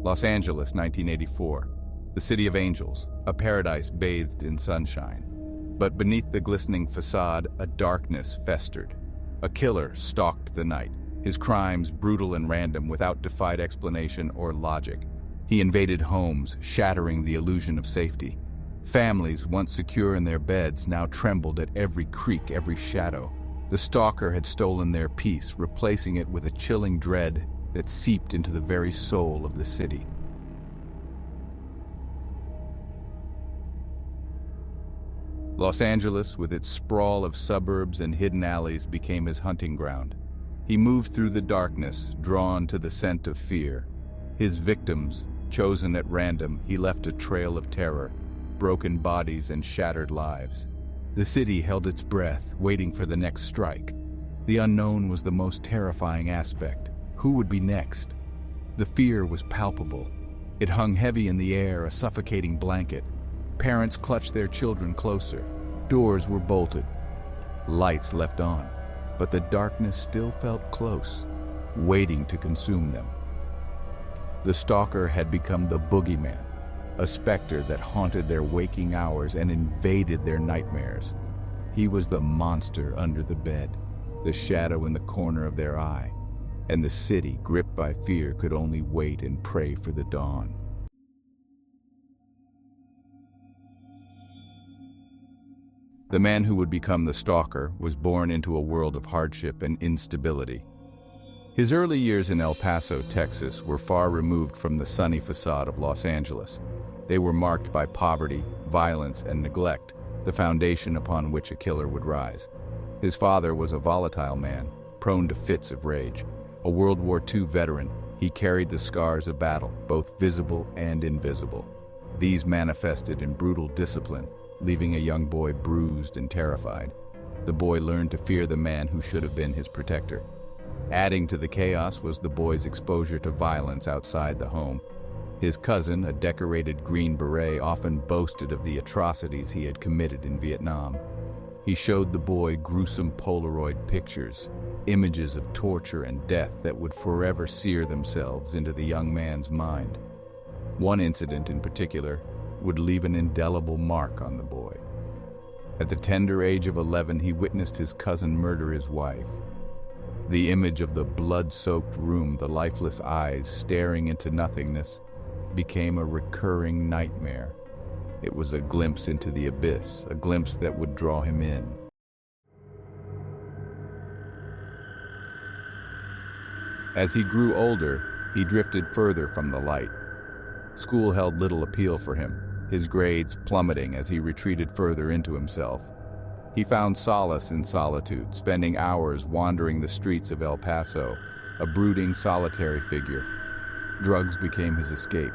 Los Angeles, 1984. The city of angels, a paradise bathed in sunshine. But beneath the glistening facade, a darkness festered. A killer stalked the night, his crimes brutal and random without defied explanation or logic. He invaded homes, shattering the illusion of safety. Families, once secure in their beds, now trembled at every creak, every shadow. The stalker had stolen their peace, replacing it with a chilling dread that seeped into the very soul of the city. Los Angeles, with its sprawl of suburbs and hidden alleys, became his hunting ground. He moved through the darkness, drawn to the scent of fear. His victims, chosen at random, he left a trail of terror, broken bodies and shattered lives. The city held its breath, waiting for the next strike. The unknown was the most terrifying aspect. Who would be next? The fear was palpable. It hung heavy in the air, a suffocating blanket. Parents clutched their children closer. Doors were bolted. Lights left on. But the darkness still felt close, waiting to consume them. The stalker had become the boogeyman, a specter that haunted their waking hours and invaded their nightmares. He was the monster under the bed, the shadow in the corner of their eye, and the city, gripped by fear, could only wait and pray for the dawn. The man who would become the stalker was born into a world of hardship and instability. His early years in El Paso, Texas, were far removed from the sunny facade of Los Angeles. They were marked by poverty, violence, and neglect, the foundation upon which a killer would rise. His father was a volatile man, prone to fits of rage. A World War II veteran, he carried the scars of battle, both visible and invisible. These manifested in brutal discipline, leaving a young boy bruised and terrified. The boy learned to fear the man who should have been his protector. Adding to the chaos was the boy's exposure to violence outside the home. His cousin, a decorated Green Beret, often boasted of the atrocities he had committed in Vietnam. He showed the boy gruesome Polaroid pictures, images of torture and death that would forever sear themselves into the young man's mind. One incident in particular would leave an indelible mark on the boy. At the tender age of 11, he witnessed his cousin murder his wife. The image of the blood-soaked room, the lifeless eyes staring into nothingness, became a recurring nightmare. It was a glimpse into the abyss, a glimpse that would draw him in. As he grew older, he drifted further from the light. School held little appeal for him, his grades plummeting as he retreated further into himself. He found solace in solitude, spending hours wandering the streets of El Paso, a brooding, solitary figure. Drugs became his escape,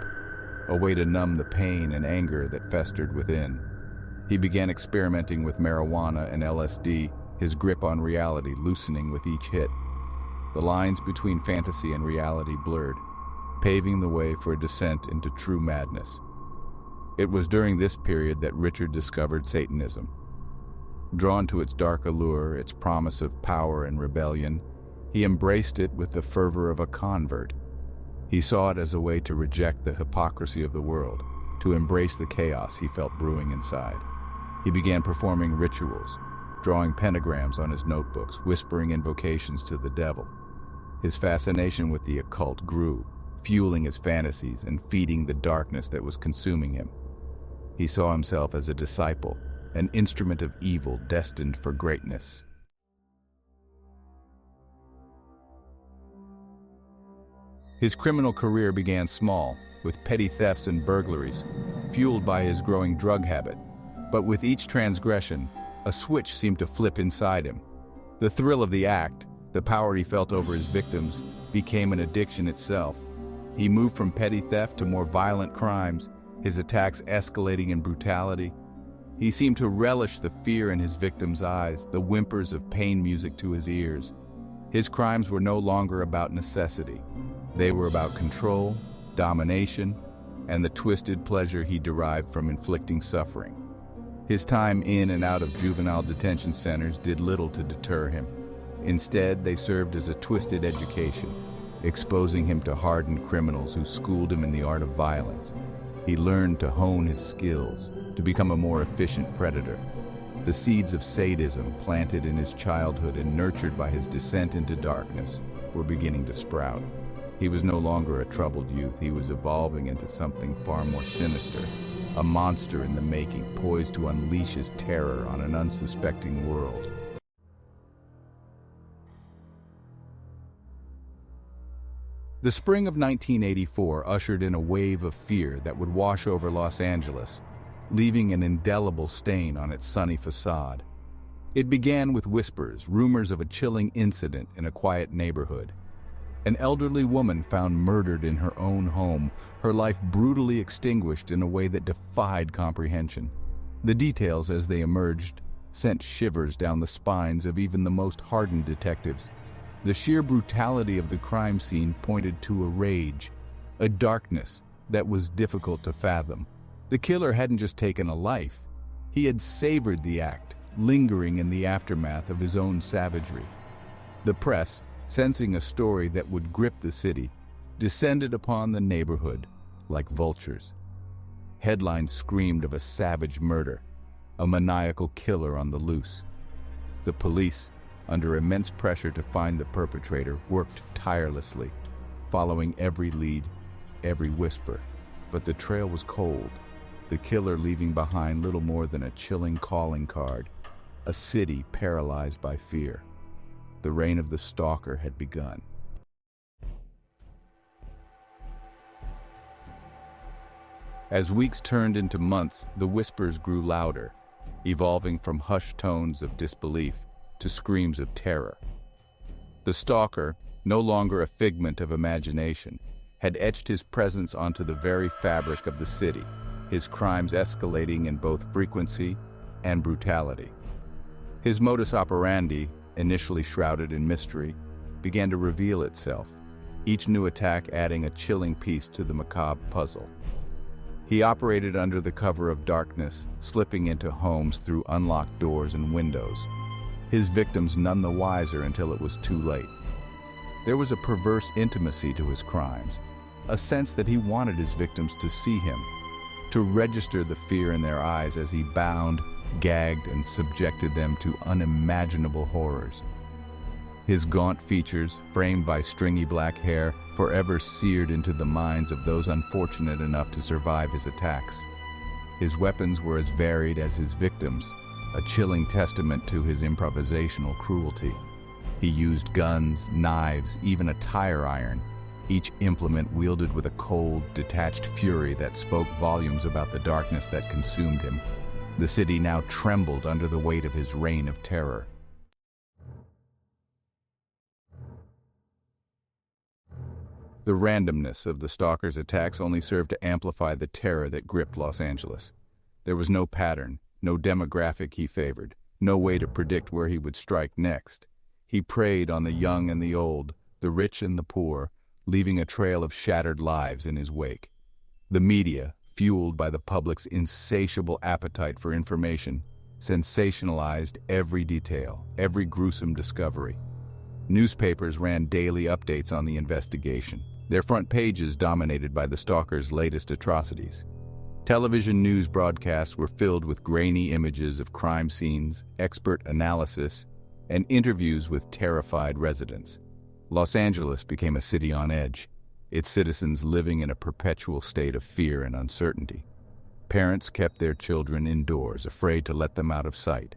a way to numb the pain and anger that festered within. He began experimenting with marijuana and LSD, his grip on reality loosening with each hit. The lines between fantasy and reality blurred, paving the way for a descent into true madness. It was during this period that Richard discovered Satanism. Drawn to its dark allure, its promise of power and rebellion, he embraced it with the fervor of a convert. He saw it as a way to reject the hypocrisy of the world, to embrace the chaos he felt brewing inside. He began performing rituals, drawing pentagrams on his notebooks, whispering invocations to the devil. His fascination with the occult grew, fueling his fantasies and feeding the darkness that was consuming him. He saw himself as a disciple, an instrument of evil destined for greatness. His criminal career began small, with petty thefts and burglaries, fueled by his growing drug habit. But with each transgression, a switch seemed to flip inside him. The thrill of the act, the power he felt over his victims, became an addiction itself. He moved from petty theft to more violent crimes, his attacks escalating in brutality. He seemed to relish the fear in his victims' eyes, the whimpers of pain music to his ears. His crimes were no longer about necessity. They were about control, domination, and the twisted pleasure he derived from inflicting suffering. His time in and out of juvenile detention centers did little to deter him. Instead, they served as a twisted education. exposing him to hardened criminals who schooled him in the art of violence. He learned to hone his skills, to become a more efficient predator. The seeds of sadism, planted in his childhood and nurtured by his descent into darkness, were beginning to sprout. He was no longer a troubled youth. He was evolving into something far more sinister, a monster in the making, poised to unleash his terror on an unsuspecting world. The spring of 1984 ushered in a wave of fear that would wash over Los Angeles, leaving an indelible stain on its sunny facade. It began with whispers, rumors of a chilling incident in a quiet neighborhood. An elderly woman found murdered in her own home, her life brutally extinguished in a way that defied comprehension. The details, as they emerged, sent shivers down the spines of even the most hardened detectives. The sheer brutality of the crime scene pointed to a rage, a darkness that was difficult to fathom. The killer hadn't just taken a life, he had savored the act, lingering in the aftermath of his own savagery. The press, sensing a story that would grip the city, descended upon the neighborhood like vultures. Headlines screamed of a savage murder, a maniacal killer on the loose. The police, under immense pressure to find the perpetrator, worked tirelessly, following every lead, every whisper. But the trail was cold, the killer leaving behind little more than a chilling calling card, a city paralyzed by fear. The reign of the stalker had begun. As weeks turned into months, the whispers grew louder, evolving from hushed tones of disbelief to screams of terror. The stalker, no longer a figment of imagination, had etched his presence onto the very fabric of the city, his crimes escalating in both frequency and brutality. His modus operandi, initially shrouded in mystery, began to reveal itself, each new attack adding a chilling piece to the macabre puzzle. He operated under the cover of darkness, slipping into homes through unlocked doors and windows, his victims none the wiser until it was too late. There was a perverse intimacy to his crimes, a sense that he wanted his victims to see him, to register the fear in their eyes as he bound, gagged, and subjected them to unimaginable horrors. His gaunt features, framed by stringy black hair, forever seared into the minds of those unfortunate enough to survive his attacks. His weapons were as varied as his victims, a chilling testament to his improvisational cruelty. He used guns, knives, even a tire iron, each implement wielded with a cold, detached fury that spoke volumes about the darkness that consumed him. The city now trembled under the weight of his reign of terror. The randomness of the stalker's attacks only served to amplify the terror that gripped Los Angeles. There was no pattern, no demographic he favored, no way to predict where he would strike next. He preyed on the young and the old, the rich and the poor, leaving a trail of shattered lives in his wake. The media, fueled by the public's insatiable appetite for information, sensationalized every detail, every gruesome discovery. Newspapers ran daily updates on the investigation, their front pages dominated by the stalker's latest atrocities. Television news broadcasts were filled with grainy images of crime scenes, expert analysis, and interviews with terrified residents. Los Angeles became a city on edge, its citizens living in a perpetual state of fear and uncertainty. Parents kept their children indoors, afraid to let them out of sight.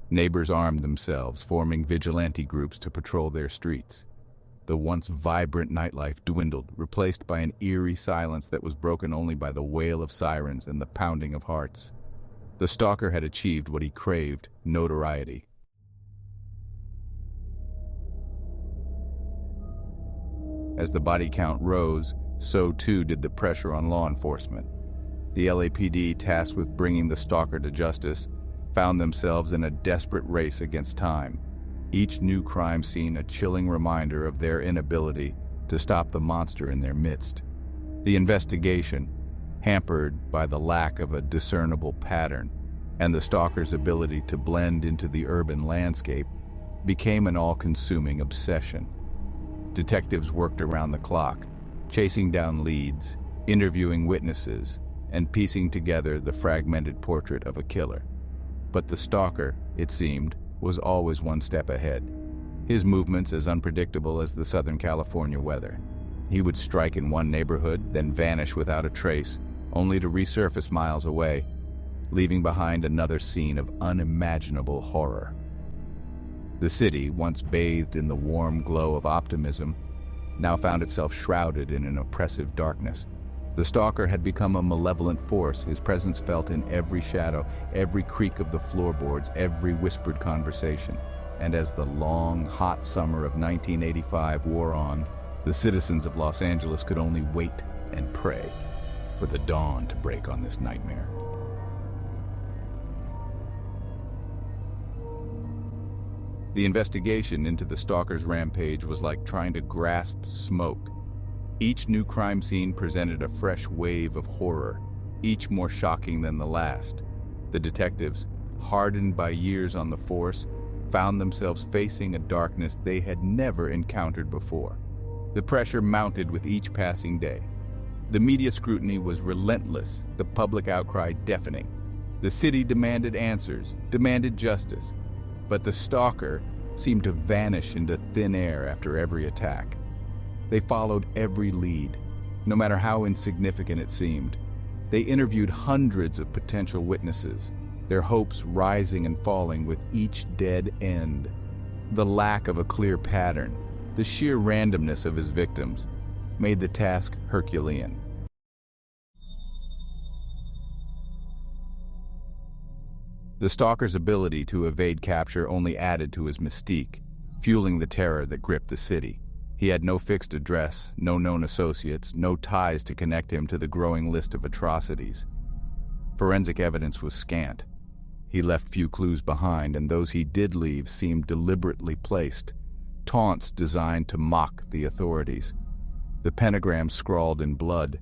Neighbors armed themselves, forming vigilante groups to patrol their streets. The once vibrant nightlife dwindled, replaced by an eerie silence that was broken only by the wail of sirens and the pounding of hearts. The stalker had achieved what he craved: notoriety. As the body count rose, so too did the pressure on law enforcement. The LAPD, tasked with bringing the stalker to justice, found themselves in a desperate race against time, each new crime scene a chilling reminder of their inability to stop the monster in their midst. The investigation, hampered by the lack of a discernible pattern and the stalker's ability to blend into the urban landscape, became an all-consuming obsession. Detectives worked around the clock, chasing down leads, interviewing witnesses, and piecing together the fragmented portrait of a killer. But the stalker, it seemed, was always one step ahead. His movements as unpredictable as the Southern California weather. He would strike in one neighborhood, then vanish without a trace, only to resurface miles away, leaving behind another scene of unimaginable horror. The city, once bathed in the warm glow of optimism, now found itself shrouded in an oppressive darkness. The stalker had become a malevolent force, his presence felt in every shadow, every creak of the floorboards, every whispered conversation. And as the long, hot summer of 1985 wore on, the citizens of Los Angeles could only wait and pray for the dawn to break on this nightmare. The investigation into the stalker's rampage was like trying to grasp smoke. Each new crime scene presented a fresh wave of horror, each more shocking than the last. The detectives, hardened by years on the force, found themselves facing a darkness they had never encountered before. The pressure mounted with each passing day. The media scrutiny was relentless, the public outcry deafening. The city demanded answers, demanded justice. But the stalker seemed to vanish into thin air after every attack. They followed every lead, no matter how insignificant it seemed. They interviewed hundreds of potential witnesses, their hopes rising and falling with each dead end. The lack of a clear pattern, the sheer randomness of his victims, made the task Herculean. The stalker's ability to evade capture only added to his mystique, fueling the terror that gripped the city. He had no fixed address, no known associates, no ties to connect him to the growing list of atrocities. Forensic evidence was scant. He left few clues behind, and those he did leave seemed deliberately placed, taunts designed to mock the authorities. The pentagram scrawled in blood,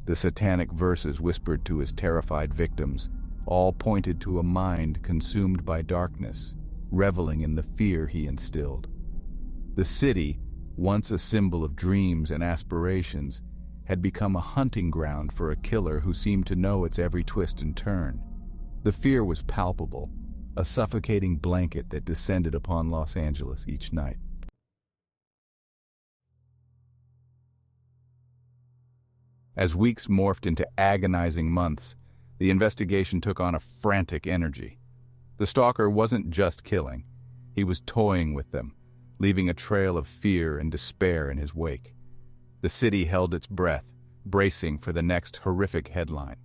the satanic verses whispered to his terrified victims, all pointed to a mind consumed by darkness, reveling in the fear he instilled. The city, once a symbol of dreams and aspirations, had become a hunting ground for a killer who seemed to know its every twist and turn. The fear was palpable, a suffocating blanket that descended upon Los Angeles each night. As weeks morphed into agonizing months, the investigation took on a frantic energy. The stalker wasn't just killing. He was toying with them, leaving a trail of fear and despair in his wake. The city held its breath, bracing for the next horrific headline.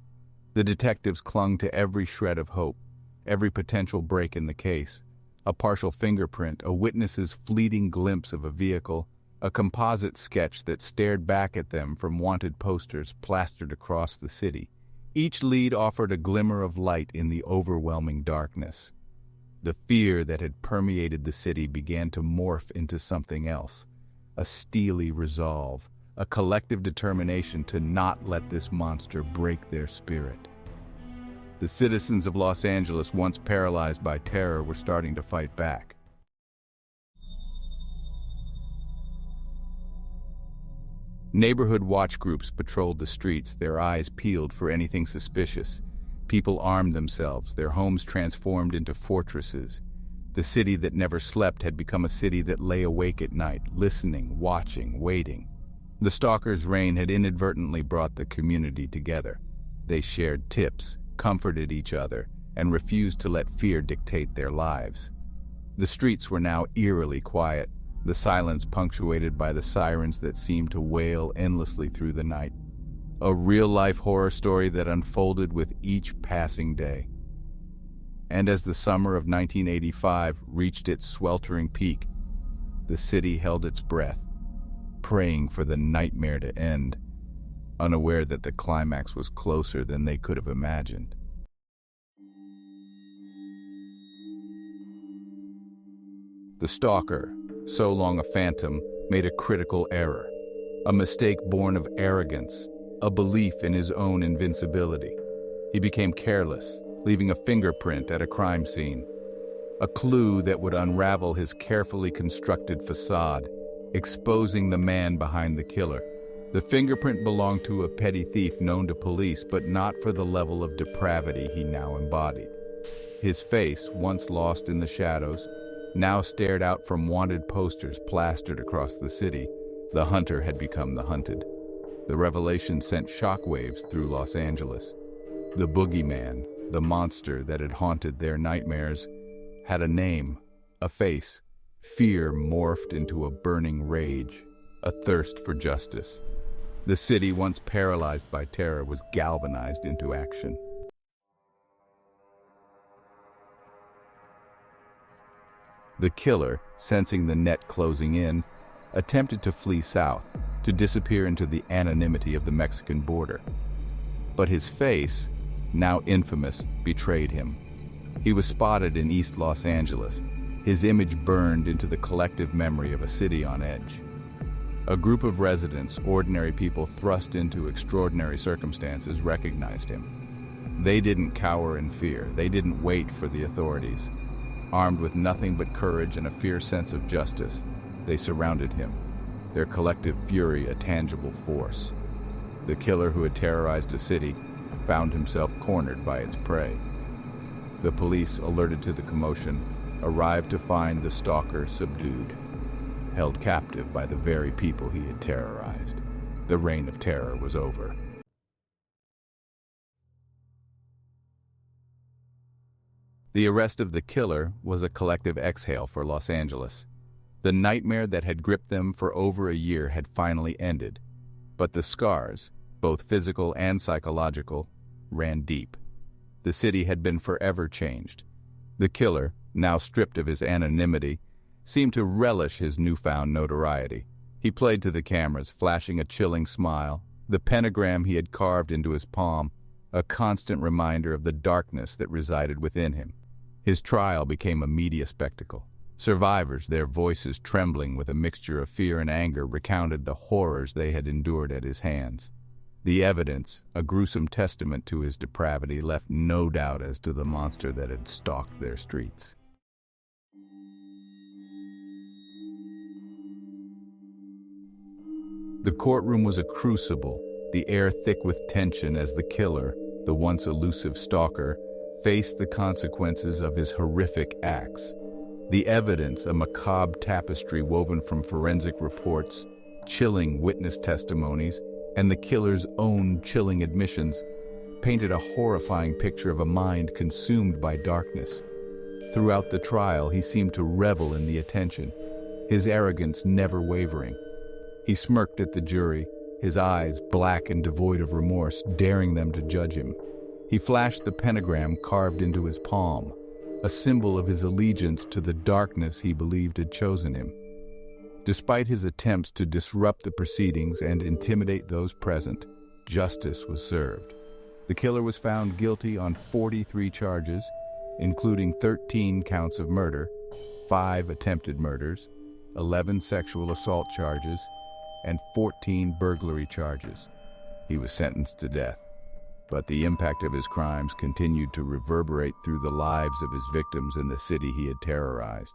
The detectives clung to every shred of hope, every potential break in the case. A partial fingerprint, a witness's fleeting glimpse of a vehicle, a composite sketch that stared back at them from wanted posters plastered across the city. Each lead offered a glimmer of light in the overwhelming darkness. The fear that had permeated the city began to morph into something else, a steely resolve, a collective determination to not let this monster break their spirit. The citizens of Los Angeles, once paralyzed by terror, were starting to fight back. Neighborhood watch groups patrolled the streets, their eyes peeled for anything suspicious. People armed themselves, their homes transformed into fortresses. The city that never slept had become a city that lay awake at night, listening, watching, waiting. The stalker's reign had inadvertently brought the community together. They shared tips, comforted each other, and refused to let fear dictate their lives. The streets were now eerily quiet, the silence punctuated by the sirens that seemed to wail endlessly through the night. A real-life horror story that unfolded with each passing day. And as the summer of 1985 reached its sweltering peak, the city held its breath, praying for the nightmare to end, unaware that the climax was closer than they could have imagined. The stalker, so long a phantom, made a critical error, a mistake born of arrogance, a belief in his own invincibility. He became careless, leaving a fingerprint at a crime scene, a clue that would unravel his carefully constructed facade. exposing the man behind the killer. The fingerprint belonged to a petty thief known to police, but not for the level of depravity he now embodied. His face, once lost in the shadows, now stared out from wanted posters plastered across the city. The hunter had become the hunted. The revelation sent shockwaves through Los Angeles. The boogeyman, the monster that had haunted their nightmares, had a name, a face. Fear morphed into a burning rage, a thirst for justice. The city, once paralyzed by terror, was galvanized into action. The killer, sensing the net closing in, attempted to flee south, to disappear into the anonymity of the Mexican border. But his face, now infamous, betrayed him. He was spotted in East Los Angeles, his image burned into the collective memory of a city on edge. A group of residents, ordinary people thrust into extraordinary circumstances, recognized him. They didn't cower in fear. They didn't wait for the authorities. Armed with nothing but courage and a fierce sense of justice, they surrounded him, their collective fury a tangible force. The killer who had terrorized a city found himself cornered by its prey. The police, alerted to the commotion, arrived to find the stalker subdued, held captive by the very people he had terrorized. The reign of terror was over. The arrest of the killer was a collective exhale for Los Angeles. The nightmare that had gripped them for over a year had finally ended, but the scars, both physical and psychological, ran deep. The city had been forever changed. The killer, now stripped of his anonymity, seemed to relish his newfound notoriety. He played to the cameras, flashing a chilling smile, the pentagram he had carved into his palm, a constant reminder of the darkness that resided within him. His trial became a media spectacle. Survivors, their voices trembling with a mixture of fear and anger, recounted the horrors they had endured at his hands. The evidence, a gruesome testament to his depravity, left no doubt as to the monster that had stalked their streets. The courtroom was a crucible, the air thick with tension as the killer, the once elusive stalker, faced the consequences of his horrific acts. The evidence, a macabre tapestry woven from forensic reports, chilling witness testimonies, and the killer's own chilling admissions, painted a horrifying picture of a mind consumed by darkness. Throughout the trial, he seemed to revel in the attention, his arrogance never wavering. He smirked at the jury, his eyes black and devoid of remorse, daring them to judge him. He flashed the pentagram carved into his palm, a symbol of his allegiance to the darkness he believed had chosen him. Despite his attempts to disrupt the proceedings and intimidate those present, justice was served. The killer was found guilty on 43 charges, including 13 counts of murder, 5 attempted murders, 11 sexual assault charges, and 14 burglary charges. He was sentenced to death, but the impact of his crimes continued to reverberate through the lives of his victims in the city he had terrorized.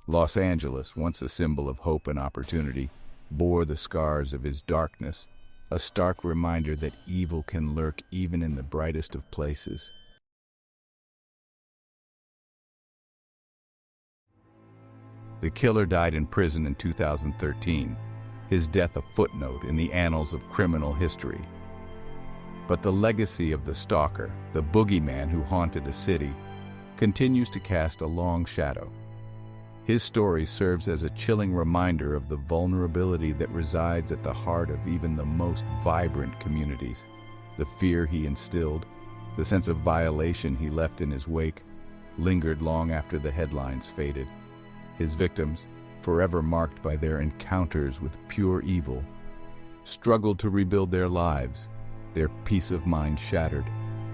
Los Angeles, once a symbol of hope and opportunity, bore the scars of his darkness, a stark reminder that evil can lurk even in the brightest of places. The killer died in prison in 2013, his death a footnote in the annals of criminal history. But the legacy of the stalker, the boogeyman who haunted a city, continues to cast a long shadow. His story serves as a chilling reminder of the vulnerability that resides at the heart of even the most vibrant communities. The fear he instilled, the sense of violation he left in his wake, lingered long after the headlines faded. His victims, forever marked by their encounters with pure evil, struggled to rebuild their lives, their peace of mind shattered,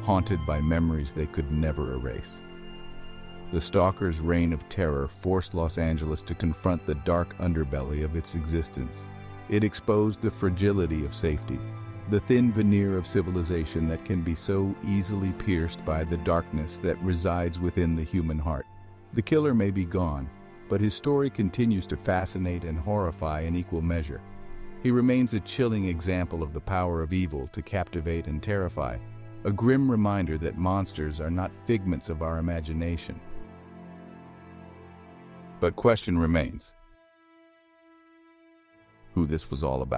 haunted by memories they could never erase. The stalker's reign of terror forced Los Angeles to confront the dark underbelly of its existence. It exposed the fragility of safety, the thin veneer of civilization that can be so easily pierced by the darkness that resides within the human heart. The killer may be gone, but his story continues to fascinate and horrify in equal measure. He remains a chilling example of the power of evil to captivate and terrify, a grim reminder that monsters are not figments of our imagination. But question remains: who this was all about.